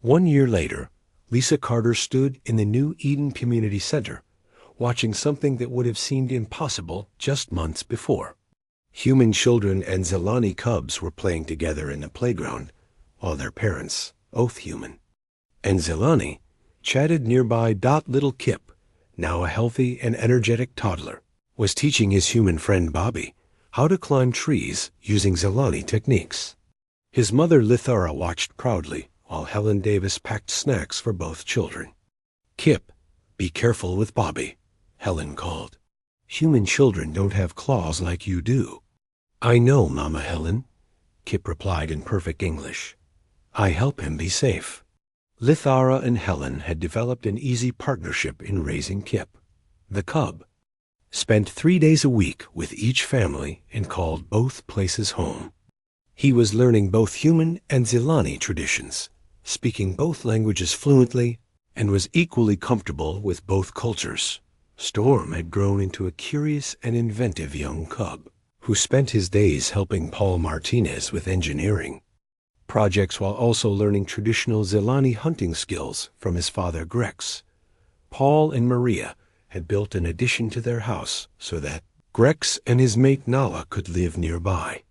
1 year later, Lisa Carter stood in the New Eden Community Center, watching something that would have seemed impossible just months before. Human children and Zelani cubs were playing together in the playground, while their parents, both human, and Zelani, chatted nearby. Little Kip, now a healthy and energetic toddler, was teaching his human friend Bobby how to climb trees using Zelani techniques. His mother Lithara watched proudly while Helen Davis packed snacks for both children. "Kip, be careful with Bobby," Helen called. "Human children don't have claws like you do." "I know, Mama Helen," Kip replied in perfect English. "I help him be safe." Lithara and Helen had developed an easy partnership in raising Kip. The cub spent 3 days a week with each family and called both places home. He was learning both human and Zelani traditions, speaking both languages fluently, and was equally comfortable with both cultures. Storm had grown into a curious and inventive young cub, who spent his days helping Paul Martinez with engineering projects while also learning traditional Zelani hunting skills from his father Grex. Paul and Maria had built an addition to their house so that Grex and his mate Nala could live nearby.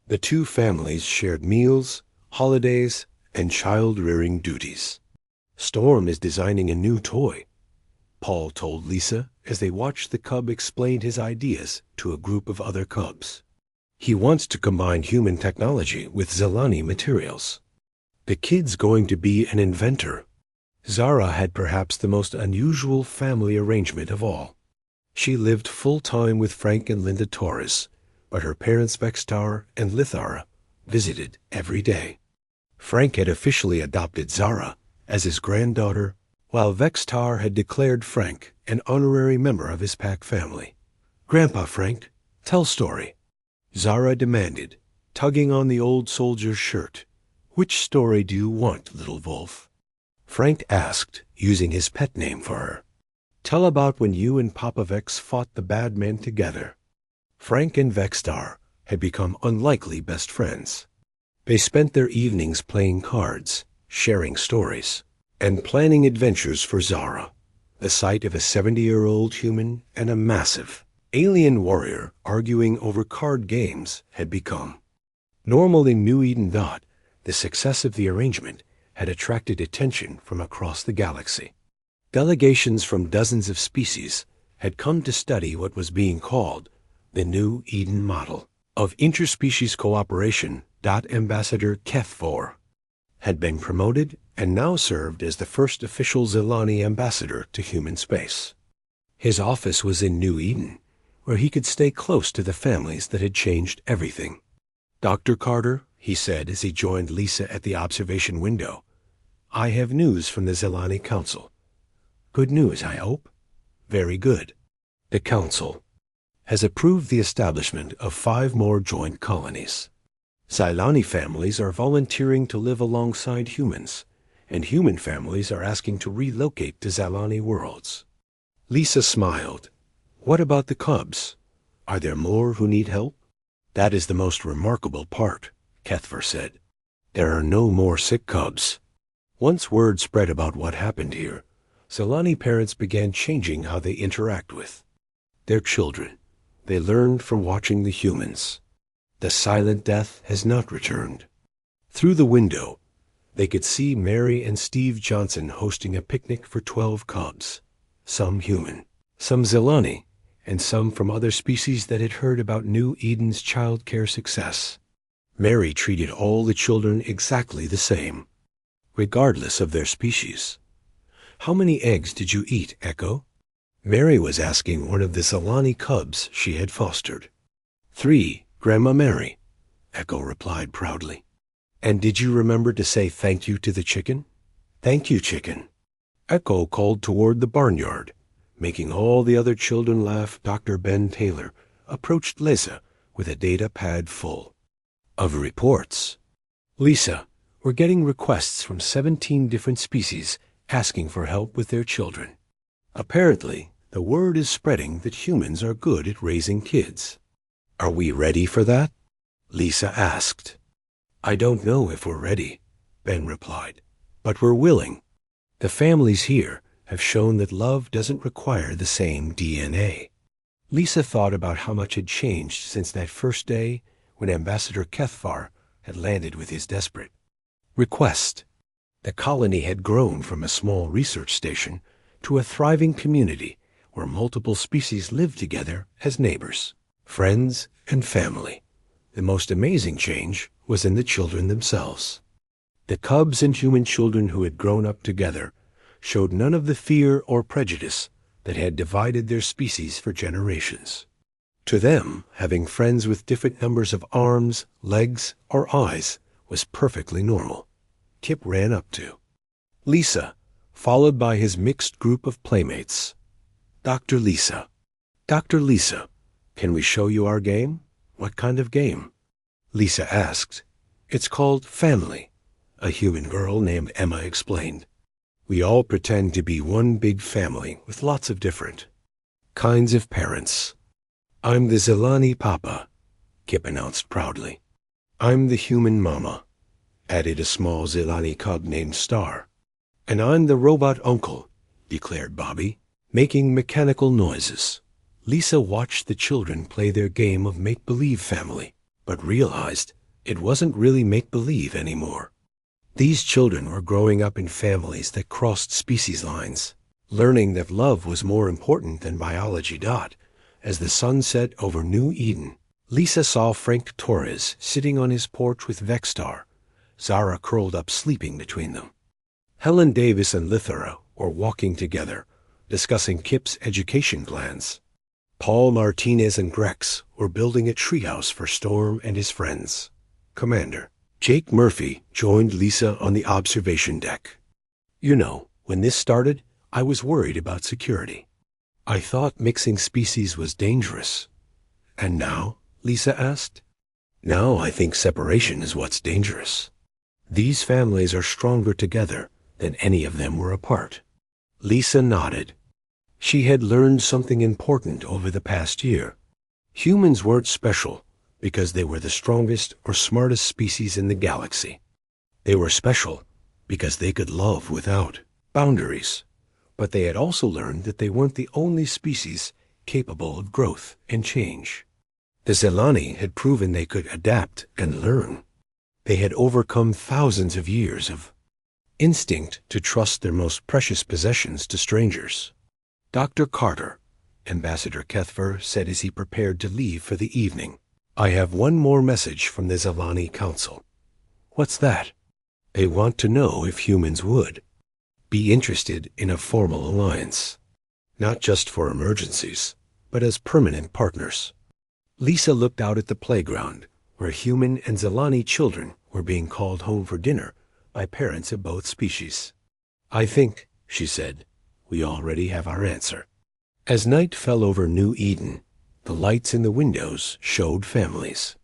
The two families shared meals, holidays, and child-rearing duties. "Storm is designing a new toy," Paul told Lisa as they watched the cub explain his ideas to a group of other cubs. "He wants to combine human technology with Zelani materials. The kid's going to be an inventor." Zara had perhaps the most unusual family arrangement of all. She lived full-time with Frank and Linda Torres, but her parents Vextar and Lithara visited every day. Frank had officially adopted Zara as his granddaughter, while Vextar had declared Frank an honorary member of his pack family. "Grandpa Frank, tell story," Zara demanded, tugging on the old soldier's shirt. "Which story do you want, little wolf?" Frank asked, using his pet name for her. "Tell about when you and Papa Vex fought the bad men together." Frank and Vextar had become unlikely best friends. They spent their evenings playing cards, sharing stories, and planning adventures for Zara, the sight of a 70-year-old human and a massive alien warrior arguing over card games had become normal in New Eden. The success of the arrangement had attracted attention from across the galaxy. Delegations from dozens of species had come to study what was being called the New Eden model of interspecies cooperation. Ambassador Kethvor had been promoted and now served as the first official Zelani ambassador to human space. His office was in New Eden, where he could stay close to the families that had changed everything. "Dr. Carter," he said as he joined Lisa at the observation window, "I have news from the Zelani Council." "Good news, I hope." "Very good. The Council has approved the establishment of 5 more joint colonies. Zelani families are volunteering to live alongside humans, and human families are asking to relocate to Zelani worlds." Lisa smiled. "What about the cubs? Are there more who need help?" "That is the most remarkable part," Kethver said. "There are no more sick cubs." Once word spread about what happened here, Zelani parents began changing how they interact with their children. They learned from watching the humans. The silent death has not returned. Through the window, they could see Mary and Steve Johnson hosting a picnic for 12 cubs, some human, some Zelani, and some from other species that had heard about New Eden's child care success. Mary treated all the children exactly the same, regardless of their species. "How many eggs did you eat, Echo?" Mary was asking one of the Zelani cubs she had fostered. "3, Grandma Mary," Echo replied proudly. "And did you remember to say thank you to the chicken?" "Thank you, chicken." Echo called toward the barnyard, making all the other children laugh. Dr. Ben Taylor approached Lisa with a data pad full of reports. "Lisa, we're getting requests from 17 different species asking for help with their children. Apparently, the word is spreading that humans are good at raising kids." "Are we ready for that?" Lisa asked. "I don't know if we're ready," Ben replied. but we're willing. The families here have shown that love doesn't require the same DNA. Lisa thought about how much had changed since that first day when Ambassador Kethvar had landed with his desperate request. The colony had grown from a small research station to a thriving community where multiple species lived together as neighbors, friends, and family. The most amazing change was in the children themselves. The cubs and human children who had grown up together showed none of the fear or prejudice that had divided their species for generations. To them, having friends with different numbers of arms, legs, or eyes was perfectly normal. Kip ran up to Lisa, followed by his mixed group of playmates. Dr. Lisa. Dr. Lisa, can we show you our game? What kind of game? Lisa asked. It's called Family, a human girl named Emma explained. We all pretend to be one big family with lots of different kinds of parents. I'm the Zelani Papa, Kip announced proudly. I'm the human Mama, added a small Zelani cub named Star. And I'm the robot uncle, declared Bobby, making mechanical noises. Lisa watched the children play their game of make-believe family, but realized it wasn't really make-believe anymore. These children were growing up in families that crossed species lines, learning that love was more important than biology. As the sun set over New Eden, Lisa saw Frank Torres sitting on his porch with Vexstar, Zara curled up sleeping between them. Helen Davis and Lithera were walking together, discussing Kip's education plans. Paul Martinez and Grex were building a treehouse for Storm and his friends. Commander Jake Murphy joined Lisa on the observation deck. You know, when this started, I was worried about security. I thought mixing species was dangerous. And now? Lisa asked. Now I think separation is what's dangerous. These families are stronger together than any of them were apart. Lisa nodded. She had learned something important over the past year. Humans weren't special because they were the strongest or smartest species in the galaxy. They were special because they could love without boundaries. But they had also learned that they weren't the only species capable of growth and change. The Zelani had proven they could adapt and learn. They had overcome thousands of years of instinct to trust their most precious possessions to strangers. Dr. Carter, Ambassador Kethvar said as he prepared to leave for the evening, I have one more message from the Zelani Council. What's that? They want to know if humans would be interested in a formal alliance, not just for emergencies, but as permanent partners. Lisa looked out at the playground, where human and Zelani children were being called home for dinner by parents of both species. I think, she said, we already have our answer. As night fell over New Eden, the lights in the windows showed families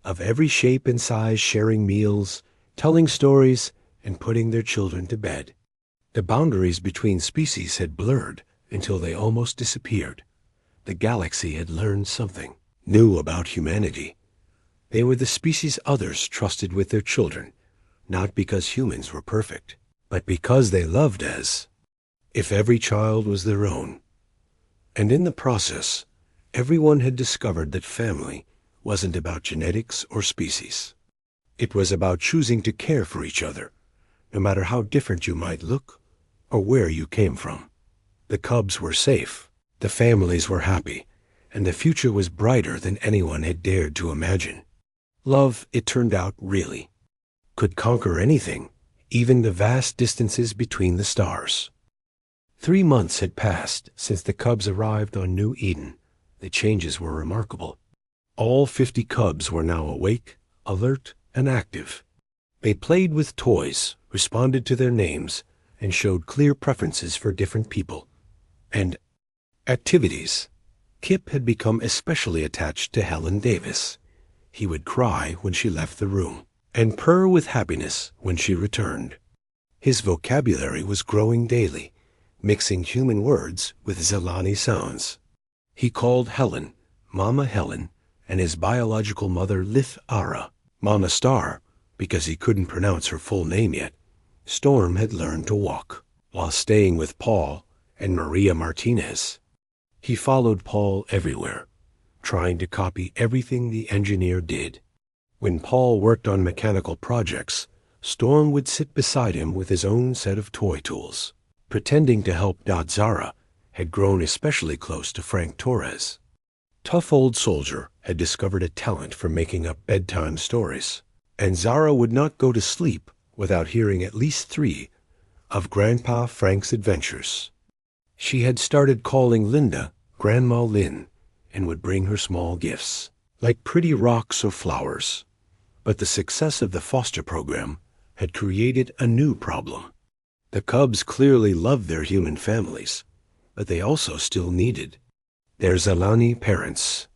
of every shape and size sharing meals, telling stories, and putting their children to bed. The boundaries between species had blurred until they almost disappeared. The galaxy had learned something new about humanity. They were the species others trusted with their children, not because humans were perfect, but because they loved as if every child was their own. And in the process, everyone had discovered that family wasn't about genetics or species. It was about choosing to care for each other, no matter how different you might look or where you came from. The cubs were safe, the families were happy, and the future was brighter than anyone had dared to imagine. Love, it turned out, really could conquer anything, even the vast distances between the stars. 3 months had passed since the cubs arrived on New Eden. The changes were remarkable. All 50 cubs were now awake, alert, and active. They played with toys, responded to their names, and showed clear preferences for different people and activities. Kip had become especially attached to Helen Davis. He would cry when she left the room and purr with happiness when she returned. His vocabulary was growing daily, mixing human words with Zelani sounds. He called Helen Mama Helen and his biological mother Lith Ara Mama Star because he couldn't pronounce her full name yet, Storm had learned to walk, while staying with Paul and Maria Martinez. He followed Paul everywhere, trying to copy everything the engineer did. When Paul worked on mechanical projects, Storm would sit beside him with his own set of toy tools, pretending to help. Zara had grown especially close to Frank Torres. Tough old soldier had discovered a talent for making up bedtime stories, and Zara would not go to sleep without hearing at least 3 of Grandpa Frank's adventures. She had started calling Linda Grandma Lynn and would bring her small gifts, like pretty rocks or flowers. But the success of the foster program had created a new problem. The cubs clearly loved their human families, but they also still needed their Zelani parents.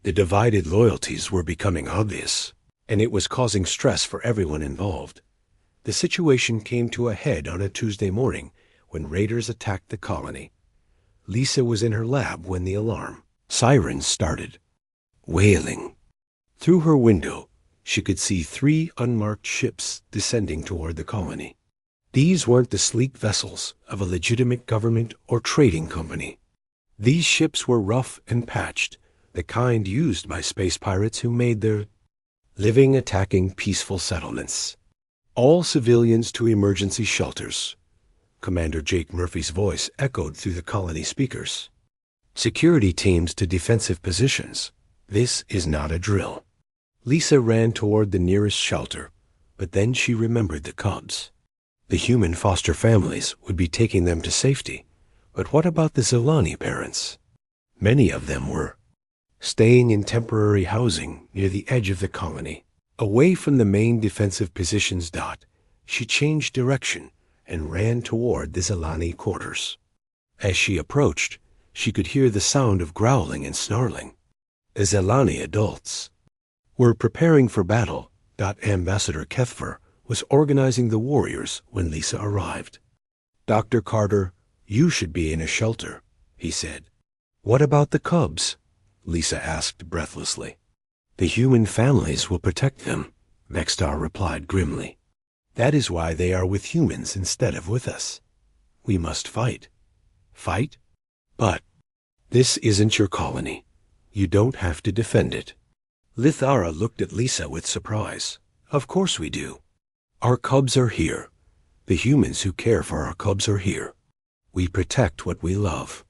The divided loyalties were becoming obvious, and it was causing stress for everyone involved. The situation came to a head on a Tuesday morning when raiders attacked the colony. Lisa was in her lab when the alarm sirens started, wailing. Through her window, she could see 3 unmarked ships descending toward the colony. These weren't the sleek vessels of a legitimate government or trading company. These ships were rough and patched, the kind used by space pirates who made their living attacking peaceful settlements. All civilians to emergency shelters. Commander Jake Murphy's voice echoed through the colony speakers. Security teams to defensive positions. This is not a drill. Lisa ran toward the nearest shelter, but then she remembered the cubs. The human foster families would be taking them to safety, but what about the Zelani parents? Many of them were staying in temporary housing near the edge of the colony, away from the main defensive positions. She changed direction and ran toward the Zelani quarters. As she approached, she could hear the sound of growling and snarling. The Zelani adults were preparing for battle. Ambassador Kethfer was organizing the warriors when Lisa arrived. Dr. Carter, you should be in a shelter, he said. What about the cubs? Lisa asked breathlessly. The human families will protect them, Vextar replied grimly. That is why they are with humans instead of with us. We must fight. Fight? But this isn't your colony. You don't have to defend it. Lithara looked at Lisa with surprise. Of course we do. Our cubs are here. The humans who care for our cubs are here. We protect what we love.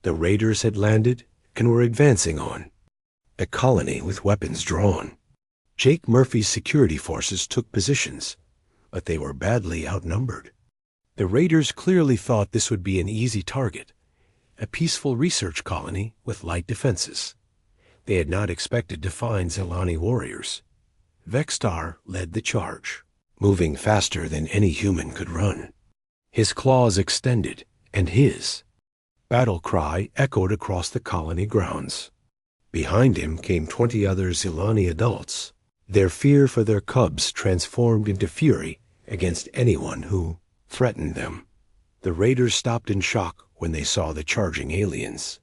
The raiders had landed and were advancing on a colony with weapons drawn. Jake Murphy's security forces took positions, but they were badly outnumbered. The raiders clearly thought this would be an easy target, a peaceful research colony with light defenses. They had not expected to find Zelani warriors. Vextar led the charge, moving faster than any human could run. His claws extended, and his battle cry echoed across the colony grounds. Behind him came 20 other Zelani adults, their fear for their cubs transformed into fury against anyone who threatened them. The raiders stopped in shock when they saw the charging aliens.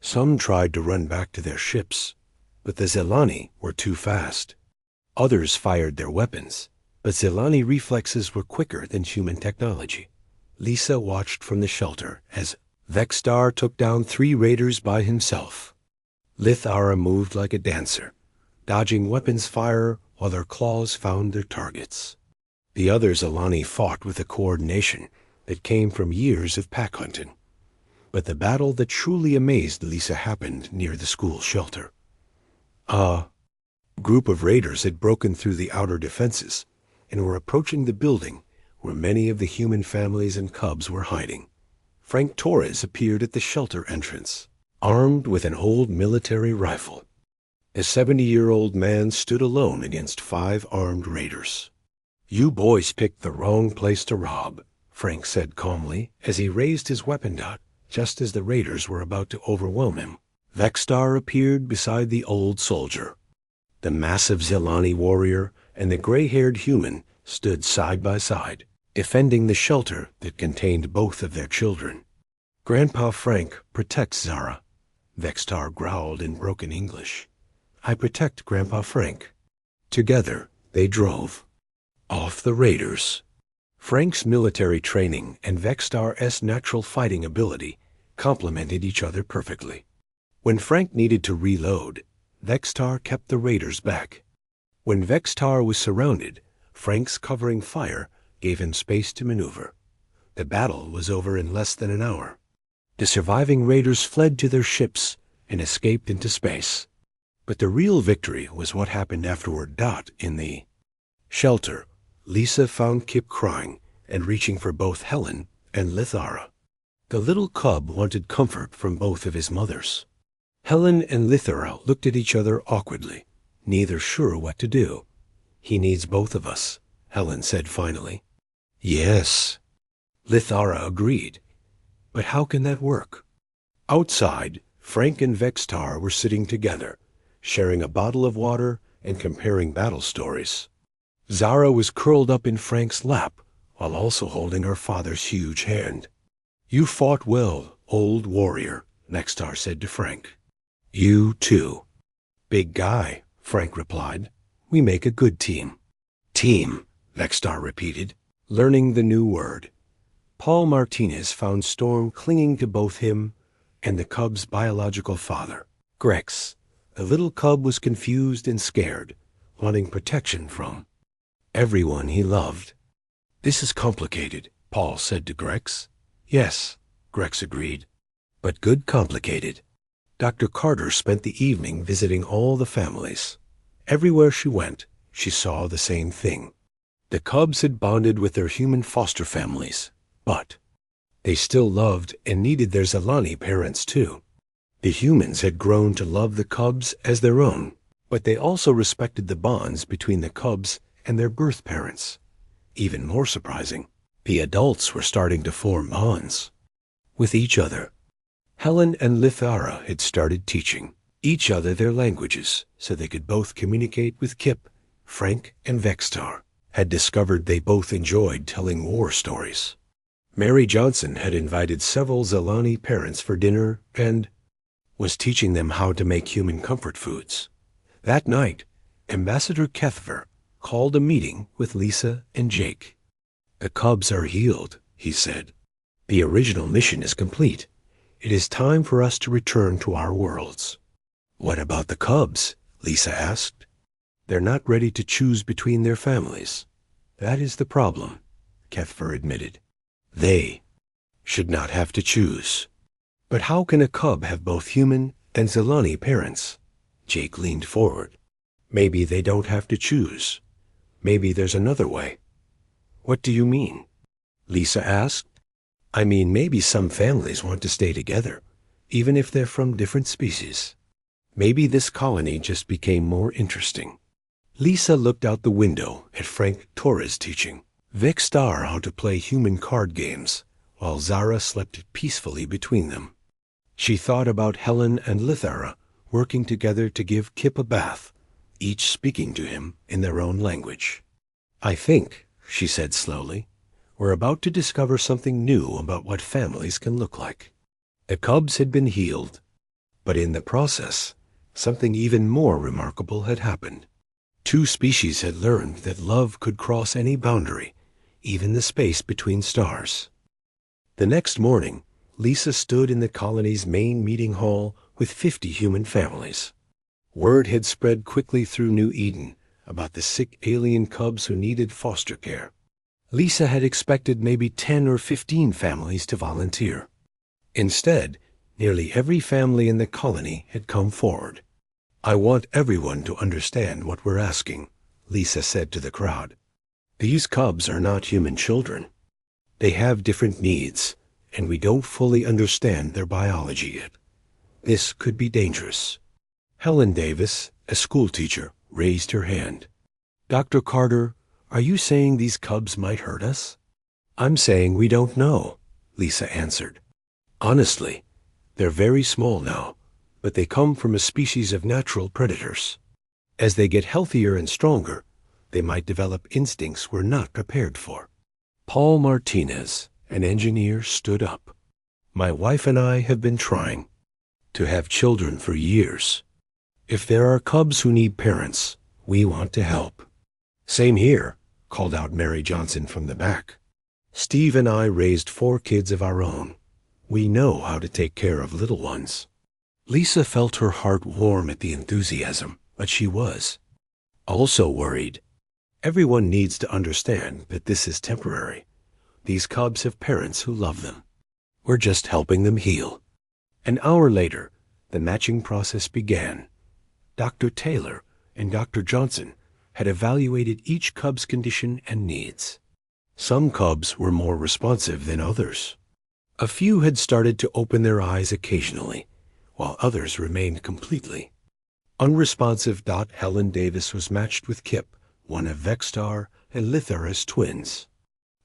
Some tried to run back to their ships, but the Zelani were too fast. Others fired their weapons, but Zelani reflexes were quicker than human technology. Lisa watched from the shelter as Vextar took down 3 raiders by himself. Lithara moved like a dancer, dodging weapons fire while their claws found their targets. The other Zelani fought with a coordination that came from years of pack hunting. But the battle that truly amazed Lisa happened near the school shelter. A group of raiders had broken through the outer defenses and were approaching the building where many of the human families and cubs were hiding. Frank Torres appeared at the shelter entrance, armed with an old military rifle. A 70-year-old man stood alone against 5 armed raiders. You boys picked the wrong place to rob, Frank said calmly as he raised his weapon just as the raiders were about to overwhelm him. Vextar appeared beside the old soldier. The massive Zelani warrior and the gray-haired human stood side by side, defending the shelter that contained both of their children. Grandpa Frank protects Zara, Vextar growled in broken English. I protect Grandpa Frank. Together, they drove off the raiders. Frank's military training and Vextar's natural fighting ability complemented each other perfectly. When Frank needed to reload, Vextar kept the raiders back. When Vextar was surrounded, Frank's covering fire gave him space to maneuver. The battle was over in less than an hour. The surviving raiders fled to their ships and escaped into space. But the real victory was what happened afterward. In the shelter, Lisa found Kip crying and reaching for both Helen and Lithara. The little cub wanted comfort from both of his mothers. Helen and Lithara looked at each other awkwardly, neither sure what to do. "He needs both of us," Helen said finally. "Yes," Lithara agreed. "But how can that work?" Outside, Frank and Vextar were sitting together, sharing a bottle of water and comparing battle stories. Zara was curled up in Frank's lap, while also holding her father's huge hand. "You fought well, old warrior," Vextar said to Frank. "You too." "Big guy," Frank replied. "We make a good team." "Team," Vextar repeated, learning the new word. Paul Martinez found Storm clinging to both him and the cub's biological father, Grex. The little cub was confused and scared, wanting protection from everyone he loved. "This is complicated," Paul said to Grex. "Yes," Grex agreed, "but good complicated." Dr. Carter spent the evening visiting all the families. Everywhere she went, she saw the same thing. The cubs had bonded with their human foster families, but they still loved and needed their Zilani parents too. The humans had grown to love the cubs as their own, but they also respected the bonds between the cubs and their birth parents. Even more surprising, the adults were starting to form bonds with each other. Helen and Lithara had started teaching each other their languages so they could both communicate with Kip. Frank and Vextar had discovered they both enjoyed telling war stories. Mary Johnson had invited several Zilani parents for dinner and was teaching them how to make human comfort foods. That night, Ambassador Kethver called a meeting with Lisa and Jake. "The cubs are healed," he said. "The original mission is complete. It is time for us to return to our worlds." "What about the cubs?" Lisa asked. "They're not ready to choose between their families." "That is the problem," Kethver admitted. "They should not have to choose." "But how can a cub have both human and Zilani parents?" Jake leaned forward. "Maybe they don't have to choose. Maybe there's another way." "What do you mean?" Lisa asked. "I mean, maybe some families want to stay together, even if they're from different species. Maybe this colony just became more interesting." Lisa looked out the window at Frank Torres teaching Vextar how to play human card games, while Zara slept peacefully between them. She thought about Helen and Lithara working together to give Kip a bath, each speaking to him in their own language. "I think," she said slowly, "we're about to discover something new about what families can look like." The cubs had been healed, but in the process, something even more remarkable had happened. Two species had learned that love could cross any boundary, even the space between stars. The next morning, Lisa stood in the colony's main meeting hall with 50 human families. Word had spread quickly through New Eden about the sick alien cubs who needed foster care. Lisa had expected maybe 10 or 15 families to volunteer. Instead, nearly every family in the colony had come forward. "I want everyone to understand what we're asking," Lisa said to the crowd. "These cubs are not human children. They have different needs, and we don't fully understand their biology yet. This could be dangerous." Helen Davis, a schoolteacher, raised her hand. "Dr. Carter, are you saying these cubs might hurt us?" "I'm saying we don't know," Lisa answered. "Honestly, they're very small now, but they come from a species of natural predators. As they get healthier and stronger, they might develop instincts we're not prepared for." Paul Martinez, an engineer, stood up. "My wife and I have been trying to have children for years. If there are cubs who need parents, we want to help." "Same here," called out Mary Johnson from the back. Steve and I raised 4 kids of our own. We know how to take care of little ones." Lisa felt her heart warm at the enthusiasm, but she was also worried. Everyone needs to understand that this is temporary. These cubs have parents who love them. We're just helping them heal. An hour later, the matching process began. Dr. Taylor and Dr. Johnson had evaluated each cub's condition and needs. Some cubs were more responsive than others. A few had started to open their eyes occasionally, while others remained completely unresponsive. Helen Davis was matched with Kip, one of Vextar and Lithar as twins.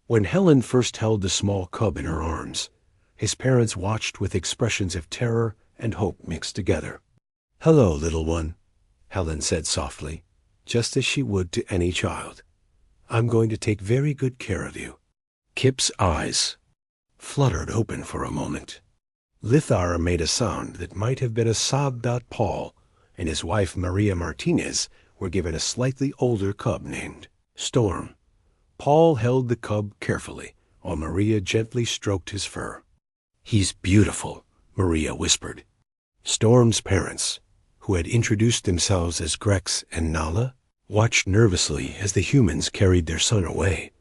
When Helen first held the small cub in her arms, his parents watched with expressions of terror and hope mixed together. "Hello, little one," Helen said softly, just as she would to any child. "I'm going to take very good care of you." Kip's eyes fluttered open for a moment. Lithar made a sound that might have been a sob. Paul and his wife Maria Martinez were given a slightly older cub named Storm. Paul held the cub carefully, while Maria gently stroked his fur. "He's beautiful," Maria whispered. Storm's parents, who had introduced themselves as Grex and Nala, watched nervously as the humans carried their son away.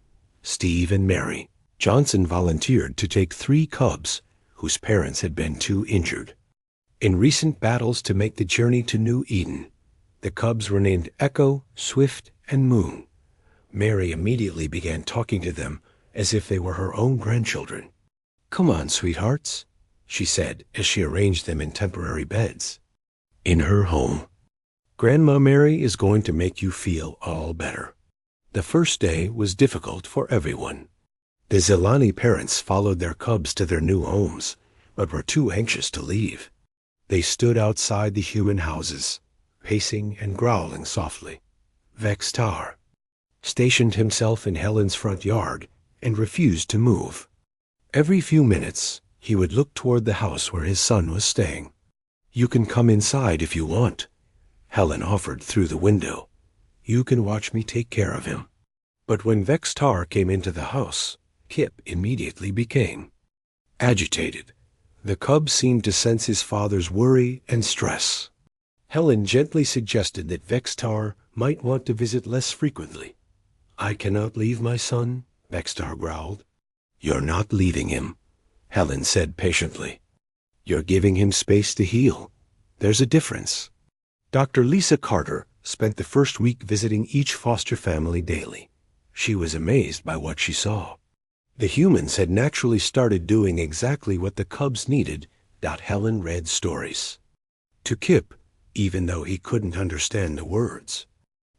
Steve and Mary Johnson volunteered to take 3 cubs whose parents had been too injured. In recent battles to make the journey to New Eden, the cubs were named Echo, Swift, and Moon. Mary immediately began talking to them as if they were her own grandchildren. "Come on, sweethearts," she said as she arranged them in temporary beds. In her home, Grandma Mary is going to make you feel all better. The first day was difficult for everyone. The Zelani parents followed their cubs to their new homes, but were too anxious to leave. They stood outside the human houses, pacing and growling softly. Vextar stationed himself in Helen's front yard and refused to move. Every few minutes, he would look toward the house where his son was staying. "You can come inside if you want," Helen offered through the window. "You can watch me take care of him." But when Vextar came into the house, Kip immediately became agitated. The cub seemed to sense his father's worry and stress. Helen gently suggested that Vextar might want to visit less frequently. "I cannot leave my son," Vextar growled. "You're not leaving him," Helen said patiently. "You're giving him space to heal. There's a difference." Dr. Lisa Carter spent the first week visiting each foster family daily. She was amazed by what she saw. The humans had naturally started doing exactly what the cubs needed. Helen read stories to Kip, even though he couldn't understand the words.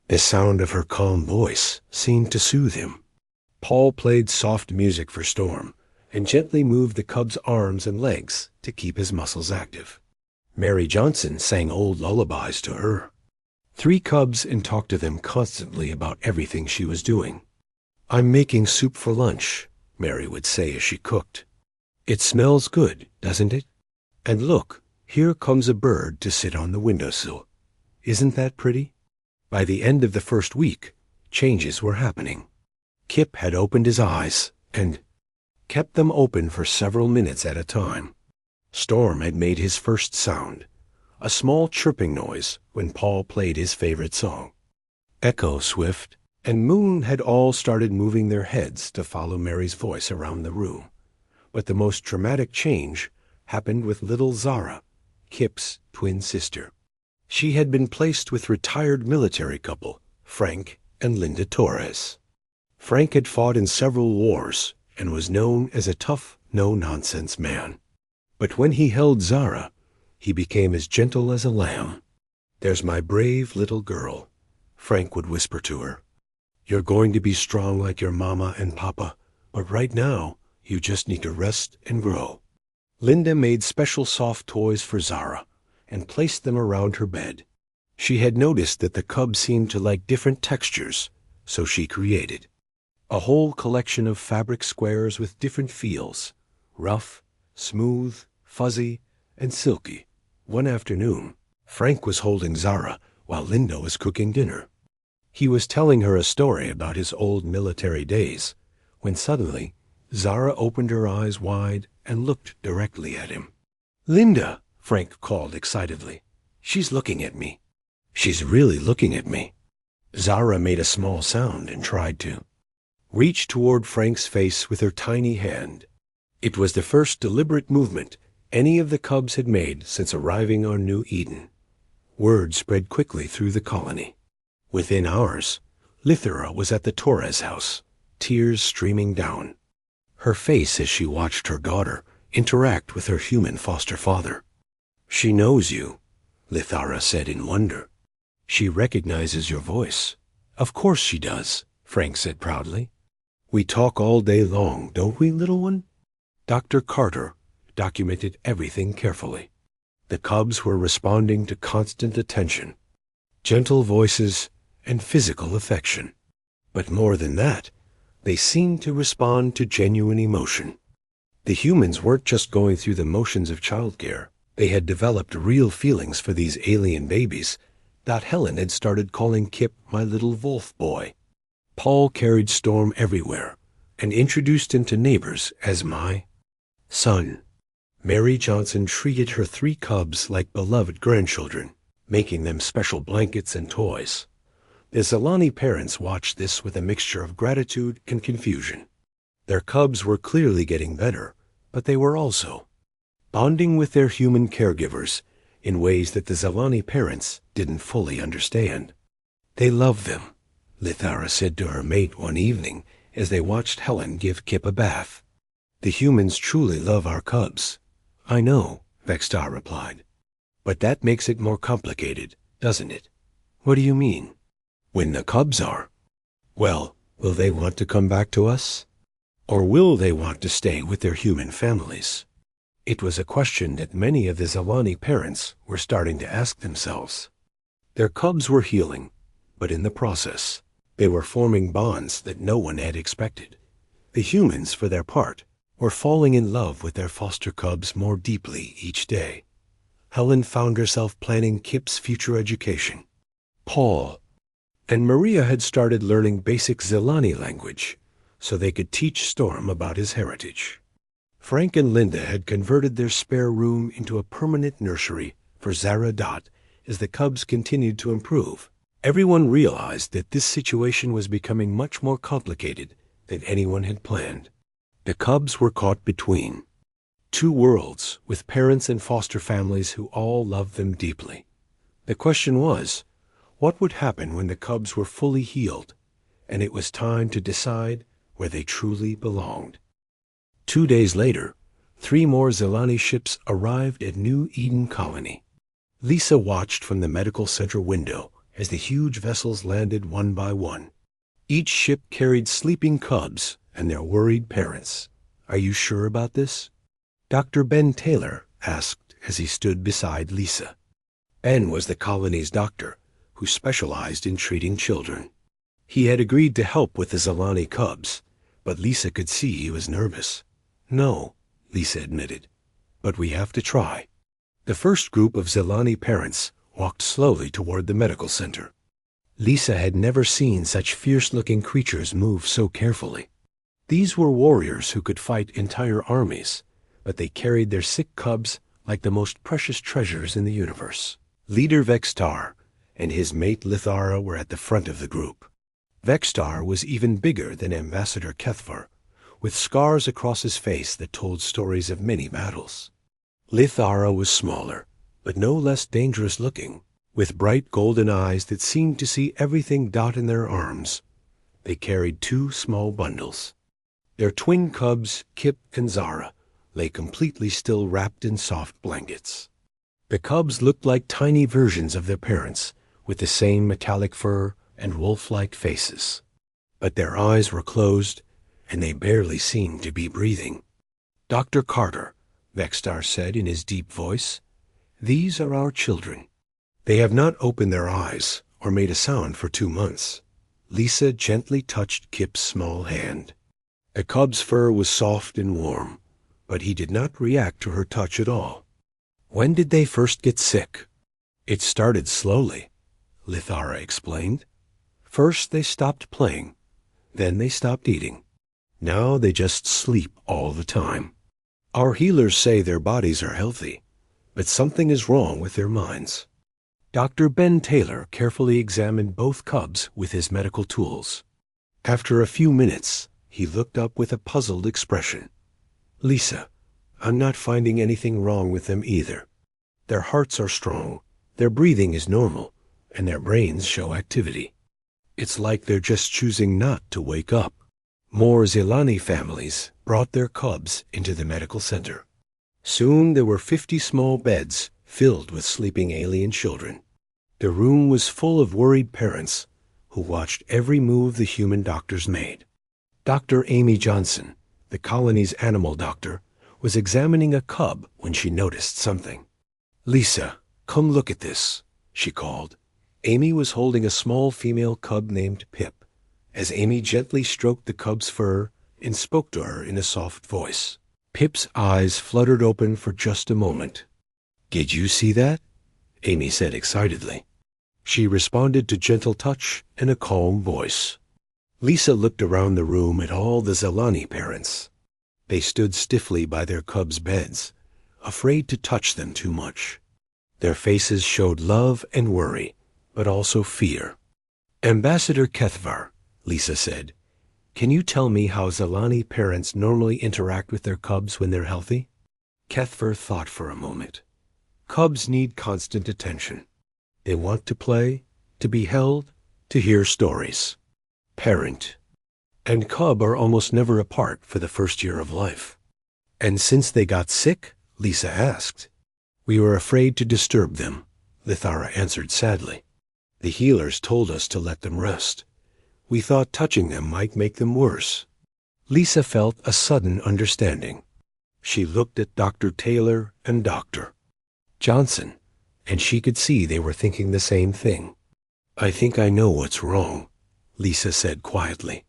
The sound of her calm voice seemed to soothe him. Paul played soft music for Storm and gently moved the cub's arms and legs to keep his muscles active. Mary Johnson sang old lullabies to her. 3 cubs and talked to them constantly about everything she was doing. "I'm making soup for lunch," Mary would say as she cooked. "It smells good, doesn't it? And look, here comes a bird to sit on the windowsill. Isn't that pretty?" By the end of the first week, changes were happening. Kip had opened his eyes and kept them open for several minutes at a time. Storm had made his first sound, a small chirping noise when Paul played his favorite song. Echo, Swift, and Moon had all started moving their heads to follow Mary's voice around the room. But the most dramatic change happened with little Zara, Kip's twin sister. She had been placed with retired military couple Frank and Linda Torres. Frank had fought in several wars and was known as a tough, no-nonsense man. But when he held Zara, he became as gentle as a lamb. "There's my brave little girl," Frank would whisper to her. "You're going to be strong like your mama and papa, but right now, you just need to rest and grow." Linda made special soft toys for Zara and placed them around her bed. She had noticed that the cub seemed to like different textures, so she created a whole collection of fabric squares with different feels: rough, smooth, fuzzy, and silky. One afternoon, Frank was holding Zara while Linda was cooking dinner. He was telling her a story about his old military days, when suddenly Zara opened her eyes wide and looked directly at him. "Linda," Frank called excitedly. "She's looking at me. She's really looking at me." Zara made a small sound and tried to reach toward Frank's face with her tiny hand. It was the first deliberate movement any of the cubs had made since arriving on New Eden. Word spread quickly through the colony. Within hours, Lithera was at the Torres house, tears streaming down her face as she watched her daughter interact with her human foster father. "She knows you," Lithara said in wonder. "She recognizes your voice." "Of course she does," Frank said proudly. "We talk all day long, don't we, little one?" Dr. Carter documented everything carefully. The cubs were responding to constant attention, gentle voices, and physical affection. But more than that, they seemed to respond to genuine emotion. The humans weren't just going through the motions of childcare. They had developed real feelings for these alien babies. Helen had started calling Kip my little wolf boy. Paul carried Storm everywhere and introduced him to neighbors as my son. Mary Johnson treated her 3 cubs like beloved grandchildren, making them special blankets and toys. The Zelani parents watched this with a mixture of gratitude and confusion. Their cubs were clearly getting better, but they were also bonding with their human caregivers in ways that the Zelani parents didn't fully understand. "They love them," Lithara said to her mate one evening as they watched Helen give Kip a bath. "The humans truly love our cubs." "I know," Vextar replied. "But that makes it more complicated, doesn't it?" "What do you mean?" "When the cubs are, well, will they want to come back to us? Or will they want to stay with their human families?" It was a question that many of the Zelani parents were starting to ask themselves. Their cubs were healing, but in the process, they were forming bonds that no one had expected. The humans, for their part, were falling in love with their foster cubs more deeply each day. Helen found herself planning Kip's future education. Paul and Maria had started learning basic Zelani language so they could teach Storm about his heritage. Frank and Linda had converted their spare room into a permanent nursery for Zara Dot as the cubs continued to improve. Everyone realized that this situation was becoming much more complicated than anyone had planned. The cubs were caught between 2 worlds with parents and foster families who all loved them deeply. The question was, what would happen when the cubs were fully healed, and it was time to decide where they truly belonged? 2 days later, 3 more Zelani ships arrived at New Eden Colony. Lisa watched from the medical center window as the huge vessels landed one by one. Each ship carried sleeping cubs and their worried parents. "Are you sure about this?" Dr. Ben Taylor asked as he stood beside Lisa. Ben was the colony's doctor, who specialized in treating children. He had agreed to help with the Zelani cubs, but Lisa could see he was nervous. "No," Lisa admitted, "but we have to try." The first group of Zelani parents walked slowly toward the medical center. Lisa had never seen such fierce-looking creatures move so carefully. These were warriors who could fight entire armies, but they carried their sick cubs like the most precious treasures in the universe. Leader Vextar and his mate Lithara were at the front of the group. Vextar was even bigger than Ambassador Kethvar, with scars across his face that told stories of many battles. Lithara was smaller, but no less dangerous looking, with bright golden eyes that seemed to see everything Dot in their arms. They carried 2 small bundles. Their twin cubs, Kip and Zara, lay completely still wrapped in soft blankets. The cubs looked like tiny versions of their parents, with the same metallic fur and wolf-like faces. But their eyes were closed, and they barely seemed to be breathing. "Dr. Carter," Vextar said in his deep voice, "these are our children. They have not opened their eyes or made a sound for 2 months." Lisa gently touched Kip's small hand. The cub's fur was soft and warm, but he did not react to her touch at all. "When did they first get sick?" "It started slowly," Lithara explained. "First they stopped playing, then they stopped eating. Now they just sleep all the time. Our healers say their bodies are healthy, but something is wrong with their minds. Dr. Ben Taylor carefully examined both cubs with his medical tools. After a few minutes, he looked up with a puzzled expression. "Lisa, I'm not finding anything wrong with them either. Their hearts are strong, their breathing is normal, and their brains show activity. It's like they're just choosing not to wake up." More Zelani families brought their cubs into the medical center. Soon there were 50 small beds filled with sleeping alien children. The room was full of worried parents who watched every move the human doctors made. Dr. Amy Johnson, the colony's animal doctor, was examining a cub when she noticed something. "Lisa, come look at this," she called. Amy was holding a small female cub named Pip, as Amy gently stroked the cub's fur and spoke to her in a soft voice. Pip's eyes fluttered open for just a moment. "Did you see that?" Amy said excitedly. She responded to gentle touch and a calm voice. Lisa looked around the room at all the Zelani parents. They stood stiffly by their cubs' beds, afraid to touch them too much. Their faces showed love and worry, but also fear. "Ambassador Kethvar," Lisa said, "can you tell me how Zelani parents normally interact with their cubs when they're healthy?" Kethvar thought for a moment. "Cubs need constant attention. They want to play, to be held, to hear stories. Parent and cub are almost never apart for the first year of life." "And since they got sick?" Lisa asked. "We were afraid to disturb them," Lithara answered sadly. "The healers told us to let them rest. We thought touching them might make them worse." Lisa felt a sudden understanding. She looked at Dr. Taylor and Dr. Johnson, and she could see they were thinking the same thing. "I think I know what's wrong," Lisa said quietly.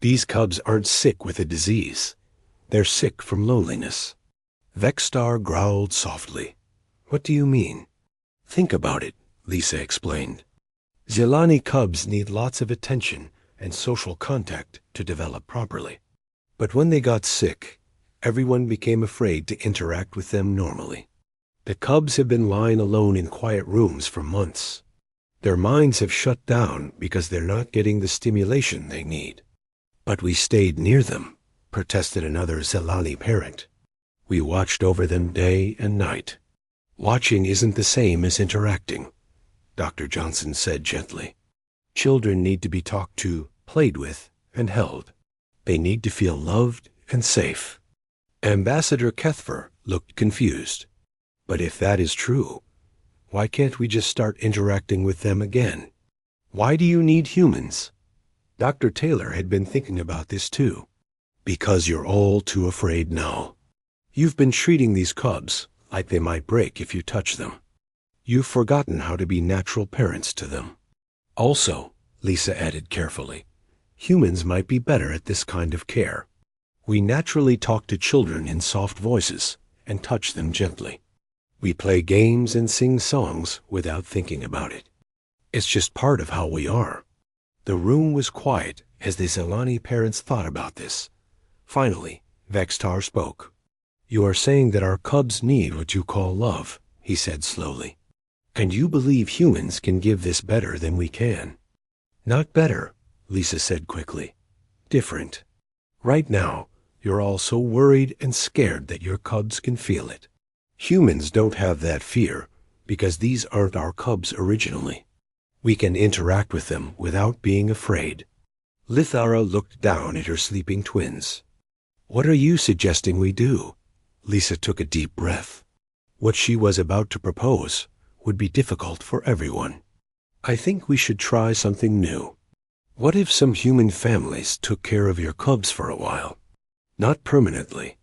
"These cubs aren't sick with a disease. They're sick from loneliness." Vexstar growled softly. "What do you mean?" "Think about it," Lisa explained. "Zelani cubs need lots of attention and social contact to develop properly. But when they got sick, everyone became afraid to interact with them normally. The cubs have been lying alone in quiet rooms for months. Their minds have shut down because they're not getting the stimulation they need." "But we stayed near them," protested another Zelani parent. "We watched over them day and night." "Watching isn't the same as interacting," Dr. Johnson said gently. "Children need to be talked to, played with, and held. They need to feel loved and safe." Ambassador Kethvar looked confused. "But if that is true, why can't we just start interacting with them again? Why do you need humans?" Dr. Taylor had been thinking about this too. "Because you're all too afraid now. You've been treating these cubs like they might break if you touch them. You've forgotten how to be natural parents to them. Also," Lisa added carefully, "humans might be better at this kind of care. We naturally talk to children in soft voices and touch them gently. We play games and sing songs without thinking about it. It's just part of how we are." The room was quiet as the Zelani parents thought about this. Finally, Vextar spoke. "You are saying that our cubs need what you call love," he said slowly. "And you believe humans can give this better than we can." "Not better," Lisa said quickly. "Different. Right now, you're all so worried and scared that your cubs can feel it. Humans don't have that fear because these aren't our cubs originally. We can interact with them without being afraid." Lithara looked down at her sleeping twins. "What are you suggesting we do?" Lisa took a deep breath. What she was about to propose would be difficult for everyone. "I think we should try something new. What if some human families took care of your cubs for a while? Not permanently,"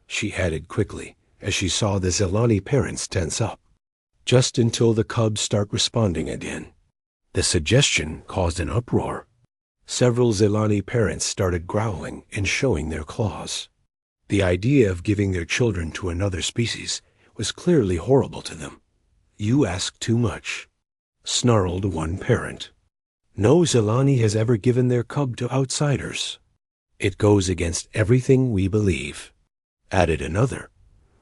she added quickly as she saw the Zelani parents tense up. "Just until the cubs start responding again." The suggestion caused an uproar. Several Zelani parents started growling and showing their claws. The idea of giving their children to another species was clearly horrible to them. "You ask too much," snarled one parent. "No Zelani has ever given their cub to outsiders." It goes against everything we believe," added another.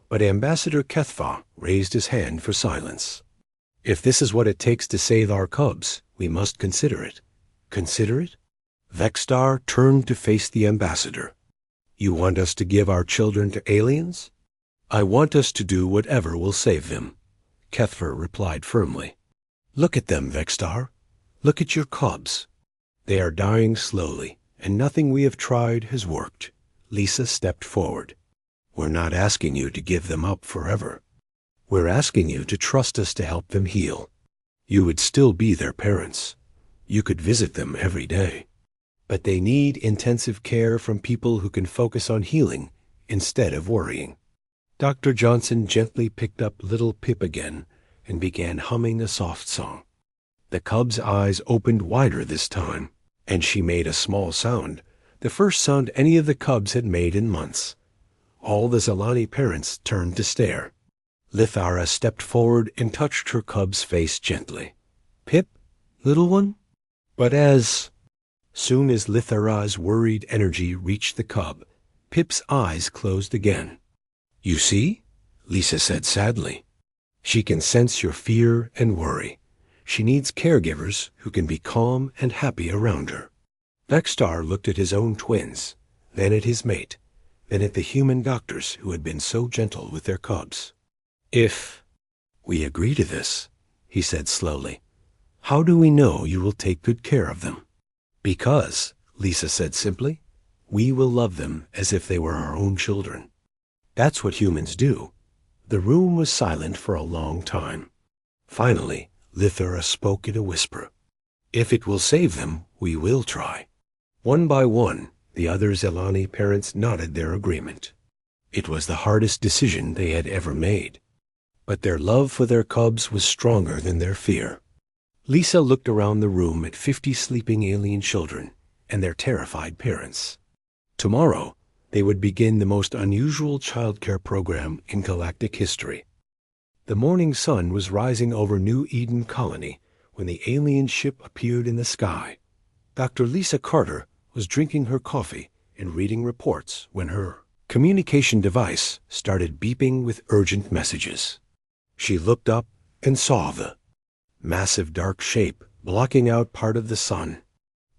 But Ambassador Kethva raised his hand for silence. "If this is what it takes to save our cubs, we must consider it." "Consider it?" Vexstar turned to face the ambassador. "You want us to give our children to aliens?" "I want us to do whatever will save them," Kethva replied firmly. "Look at them, Vexstar. Look at your cubs. They are dying slowly, and nothing we have tried has worked." Lisa stepped forward. "We're not asking you to give them up forever. We're asking you to trust us to help them heal. You would still be their parents. You could visit them every day. But they need intensive care from people who can focus on healing instead of worrying." Dr. Johnson gently picked up little Pip again and began humming a soft song. The cub's eyes opened wider this time, and she made a small sound, the first sound any of the cubs had made in months. All the Zelani parents turned to stare. Lithara stepped forward and touched her cub's face gently. "Pip, little one?" But as soon as Lithara's worried energy reached the cub, Pip's eyes closed again. "You see?" Lisa said sadly. "She can sense your fear and worry. She needs caregivers who can be calm and happy around her." Vexstar looked at his own twins, then at his mate, then at the human doctors who had been so gentle with their cubs. "If we agree to this," he said slowly, "how do we know you will take good care of them?" "Because," Lisa said simply, "we will love them as if they were our own children. That's what humans do." The room was silent for a long time. Finally, Lithara spoke in a whisper. "If it will save them, we will try." One by one, the other Zelani parents nodded their agreement. It was the hardest decision they had ever made. But their love for their cubs was stronger than their fear. Lisa looked around the room at 50 sleeping alien children and their terrified parents. Tomorrow, they would begin the most unusual childcare program in galactic history. The morning sun was rising over New Eden Colony when the alien ship appeared in the sky. Dr. Lisa Carter was drinking her coffee and reading reports when her communication device started beeping with urgent messages. She looked up and saw the massive dark shape blocking out part of the sun.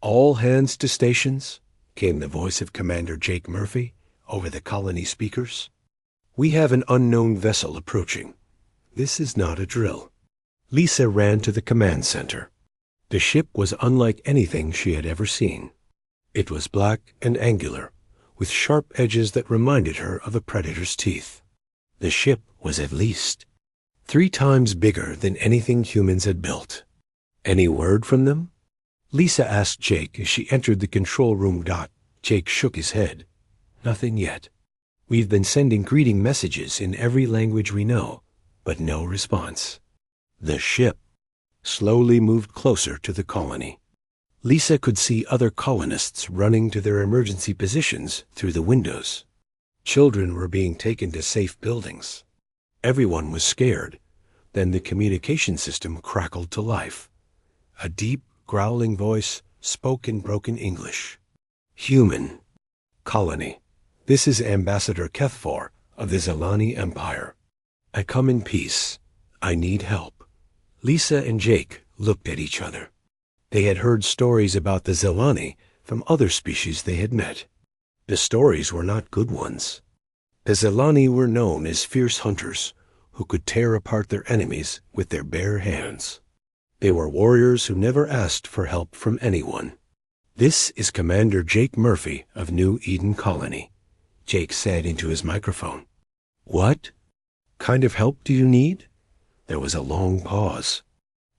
"All hands to stations," came the voice of Commander Jake Murphy over the colony speakers. "We have an unknown vessel approaching. This is not a drill." Lisa ran to the command center. The ship was unlike anything she had ever seen. It was black and angular, with sharp edges that reminded her of a predator's teeth. The ship was at least 3 times bigger than anything humans had built. "Any word from them?" Lisa asked Jake as she entered the control room. Jake shook his head. "Nothing yet. We've been sending greeting messages in every language we know, but no response." The ship slowly moved closer to the colony. Lisa could see other colonists running to their emergency positions through the windows. Children were being taken to safe buildings. Everyone was scared. Then the communication system crackled to life. A deep, growling voice spoke in broken English. "Human colony. This is Ambassador Kethfor of the Zelani Empire. I come in peace. I need help." Lisa and Jake looked at each other. They had heard stories about the Zelani from other species they had met. The stories were not good ones. The Zelani were known as fierce hunters who could tear apart their enemies with their bare hands. They were warriors who never asked for help from anyone. "This is Commander Jake Murphy of New Eden Colony," Jake said into his microphone. "What kind of help do you need?" There was a long pause.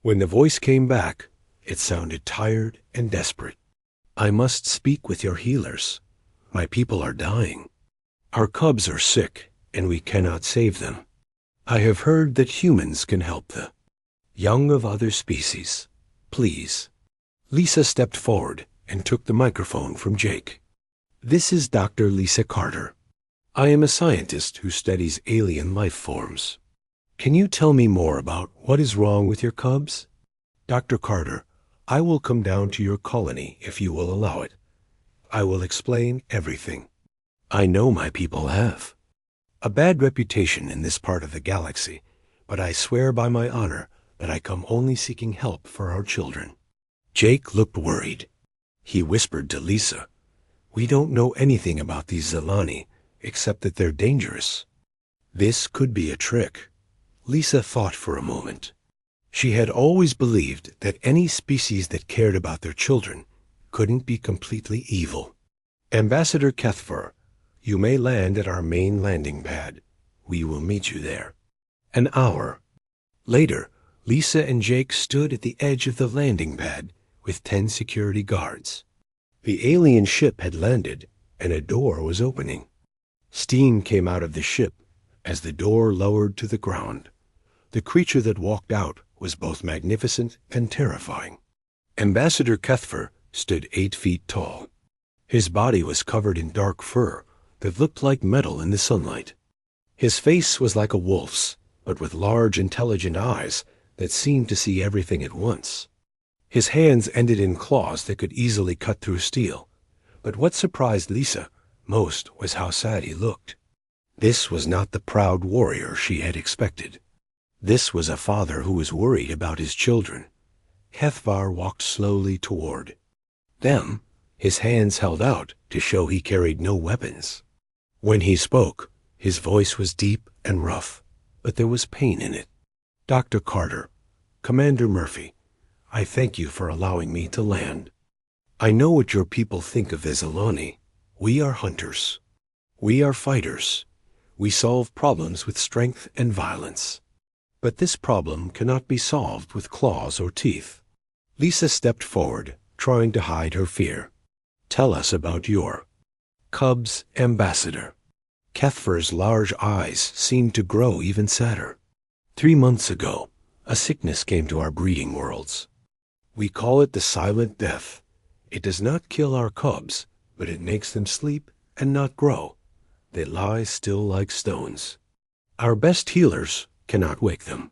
When the voice came back, it sounded tired and desperate. "I must speak with your healers. My people are dying. Our cubs are sick, and we cannot save them. I have heard that humans can help the young of other species. Please." Lisa stepped forward and took the microphone from Jake. "This is Dr. Lisa Carter. I am a scientist who studies alien life forms. Can you tell me more about what is wrong with your cubs?" "Dr. Carter, I will come down to your colony if you will allow it. I will explain everything. I know my people have a bad reputation in this part of the galaxy, but I swear by my honor that I come only seeking help for our children." Jake looked worried. He whispered to Lisa, "We don't know anything about these Zelani, except that they're dangerous." This could be a trick. Lisa thought for a moment. She had always believed that any species that cared about their children couldn't be completely evil. "Ambassador Kethfer, you may land at our main landing pad. We will meet you there." An hour later, Lisa and Jake stood at the edge of the landing pad with 10 security guards. The alien ship had landed, and a door was opening. Steam came out of the ship as the door lowered to the ground. The creature that walked out was both magnificent and terrifying. Ambassador Kethfer stood 8 feet tall. His body was covered in dark fur that looked like metal in the sunlight. His face was like a wolf's, but with large, intelligent eyes that seemed to see everything at once. His hands ended in claws that could easily cut through steel, but what surprised Lisa most was how sad he looked. This was not the proud warrior she had expected. This was a father who was worried about his children. Kethvar walked slowly toward them, his hands held out to show he carried no weapons. When he spoke, his voice was deep and rough, but there was pain in it. "Dr. Carter, Commander Murphy, I thank you for allowing me to land. I know what your people think of the Zelani. We are hunters. We are fighters. We solve problems with strength and violence. But this problem cannot be solved with claws or teeth." Lisa stepped forward, trying to hide her fear. "Tell us about your cub's ambassador." Kethfer's large eyes seemed to grow even sadder. 3 months ago, a sickness came to our breeding worlds. We call it the Silent Death. It does not kill our cubs, but it makes them sleep and not grow. They lie still like stones. Our best healers cannot wake them.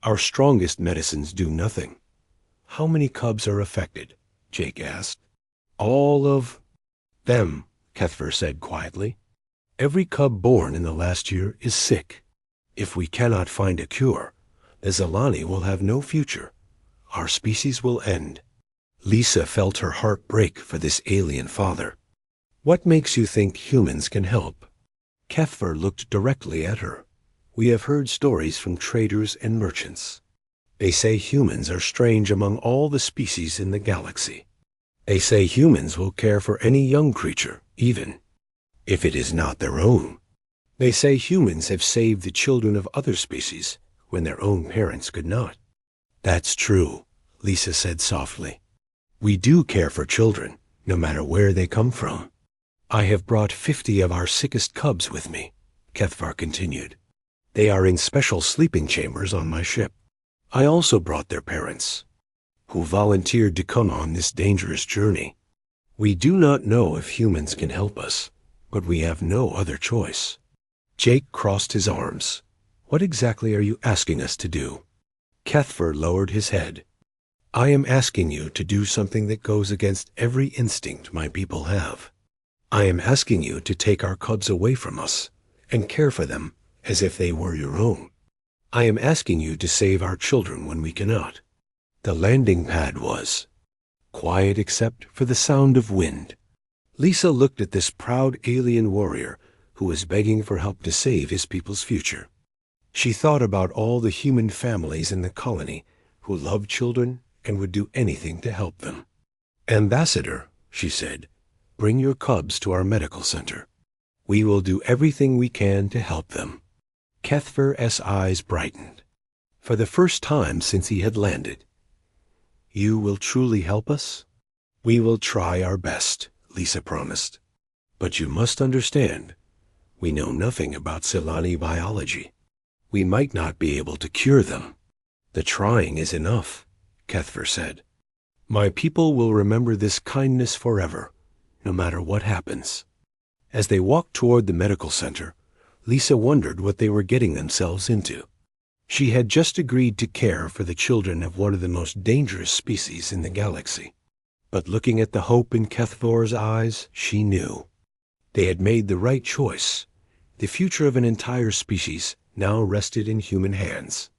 Our strongest medicines do nothing. "How many cubs are affected?" Jake asked. "All of them," Kethfer said quietly. "Every cub born in the last year is sick. If we cannot find a cure, the Zelani will have no future. Our species will end." Lisa felt her heart break for this alien father. "What makes you think humans can help?" Kethfer looked directly at her. "We have heard stories from traders and merchants. They say humans are strange among all the species in the galaxy. They say humans will care for any young creature, even if it is not their own. They say humans have saved the children of other species when their own parents could not." "That's true," Lisa said softly. "We do care for children, no matter where they come from." "I have brought 50 of our sickest cubs with me," Kethvar continued. "They are in special sleeping chambers on my ship. I also brought their parents, who volunteered to come on this dangerous journey. We do not know if humans can help us, but we have no other choice." Jake crossed his arms. "What exactly are you asking us to do?" Kethvar lowered his head. "I am asking you to do something that goes against every instinct my people have. I am asking you to take our cubs away from us and care for them as if they were your own. I am asking you to save our children when we cannot." The landing pad was quiet except for the sound of wind. Lisa looked at this proud alien warrior who was begging for help to save his people's future. She thought about all the human families in the colony who loved children and would do anything to help them. "Ambassador," she said, "bring your cubs to our medical center. We will do everything we can to help them." Kethfer's eyes brightened. For the first time since he had landed. "You will truly help us?" "We will try our best," Lisa promised. "But you must understand, we know nothing about Zelani biology. We might not be able to cure them." "The trying is enough," Kethfer said. "My people will remember this kindness forever, no matter what happens." As they walked toward the medical center, Lisa wondered what they were getting themselves into. She had just agreed to care for the children of one of the most dangerous species in the galaxy. But looking at the hope in Kethvor's eyes, she knew. They had made the right choice. The future of an entire species now rested in human hands.